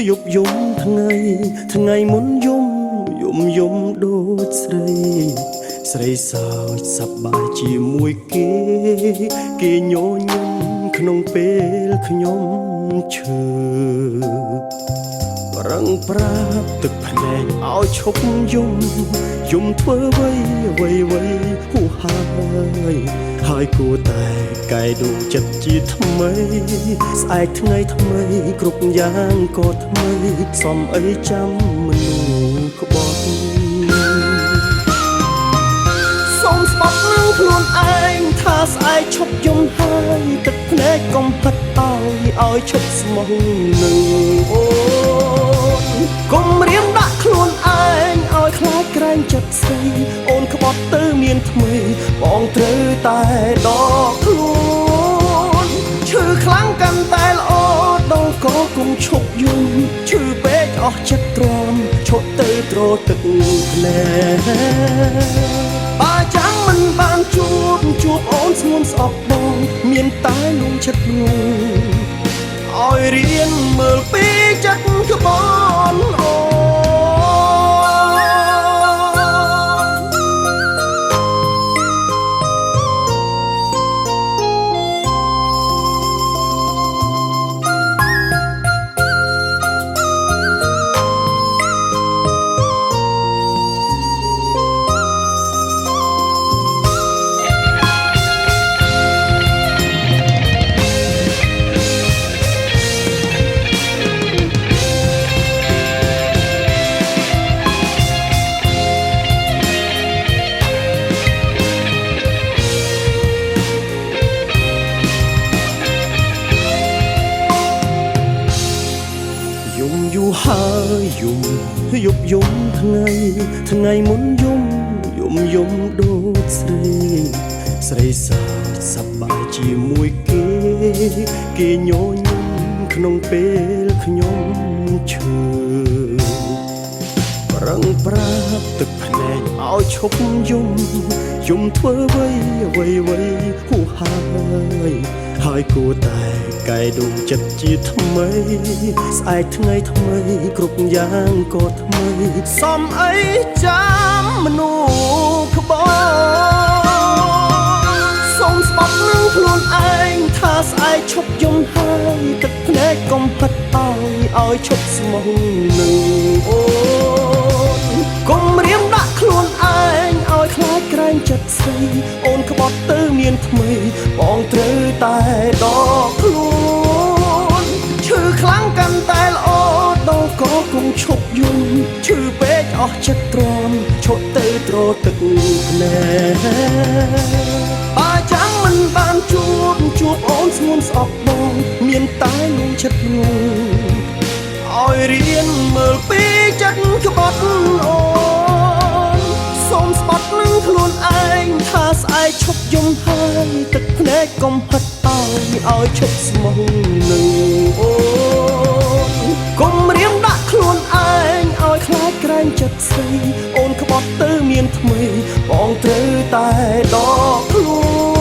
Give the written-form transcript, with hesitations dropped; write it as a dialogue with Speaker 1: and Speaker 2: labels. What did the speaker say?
Speaker 1: យប់យំថ្ងៃមុនយំដូចស្រីសើចសប្បាយជាមួយគេញញឹមក្នុងពេលខ្ញុំឈឺរឹងប្រាប់ទឹកភ្នែកឲ្យឈប់យំធ្វើអ្វីហួហើយគួរតែកែដួងចិត្តជាថ្មីស្អែកថ្ងៃថ្មីគ្រប់យ៉ាងក៏ថ្មីសំអីចាំមនុស្សក្បត់សូមស្បត់នឹងខ្លួនឯងថាស្អែកឈប់យំហើយទឹកភ្នែកកុំផិតឲ្យឈប់ស្មោះនឹងអូនកុំរៀមដាក់ខ្លួនឯងឲ្យខ្លាចក្រែងចិត្តស្រីអូនក្បត់ទៅមានថ្មីបងត្រូវតែដកខ្លួនឈឺខ្លាំងកាន់តែល្អដល់ក៏គុំឈប់យំឈឺពេកអស់ចិត្តទ្រាំឈប់ទៅត្រទឹកភ្នែកបើចាំមិនបានជួបអូនស្ងួនស្អប់បងមានតែលងចិត្តងងឲ្យរៀនមើលពីចិត្តក្បត់អូយូរហើយយប់យំថ្ងៃមុនយំដូចស្រីសើចសប្បាយជាមួយគេញញឹមក្នុងពេលខ្ញុំឈឺរឹងប្រាប់ទឹកភ្នែកឲ្យឈប់យំធ្វើអ្វីហួហើយគួរតែកែដួងចិត្តជាថ្មីស្អែកថ្ងៃថ្មីគ្រប់យ៉ាងក៏ថ្មីសំអីចាំមនុស្សក្បត់សូមស្បត់នឹងខ្លួនឯងថាស្អែកឈប់យំហើយទឹកភ្នែកកុំផិតឲ្យឈប់ស្មោះនឹងអូនកុំរៀមដាក់ខ្លួនឯងឲ្យខ្លាចក្រែងចិត្តស្រីអូនក្បត់ទៅមានថ្មីបងត្រូវតែដកខ្លួនឈឺខ្លាំងកាន់តែល្អដល់ក៏គុំឈប់យំឈឺពេកអស់ចិត្តទ្រាំឈប់ទៅត្រទឹកភ្នែកបើចាំមិនបានជួបអូនស្ងួនស្អប់បងមានតែលងចិត្តងងឲ្យរៀនមើលពីចិត្តក្បត់អូនសូមស្បត់នឹងខ្លួនឯងថាស្អែកឈប់យំហើយទឹកភ្នែកកុំផិតឲ្យឈប់ស្មោះនឹងអូនកុំរៀមដាក់ខ្លួនឯងឲ្យខ្លាចក្រែងចិត្តស្រីអូនក្បត់ទៅមានថ្មីបងត្រូវតែដកខ្លួន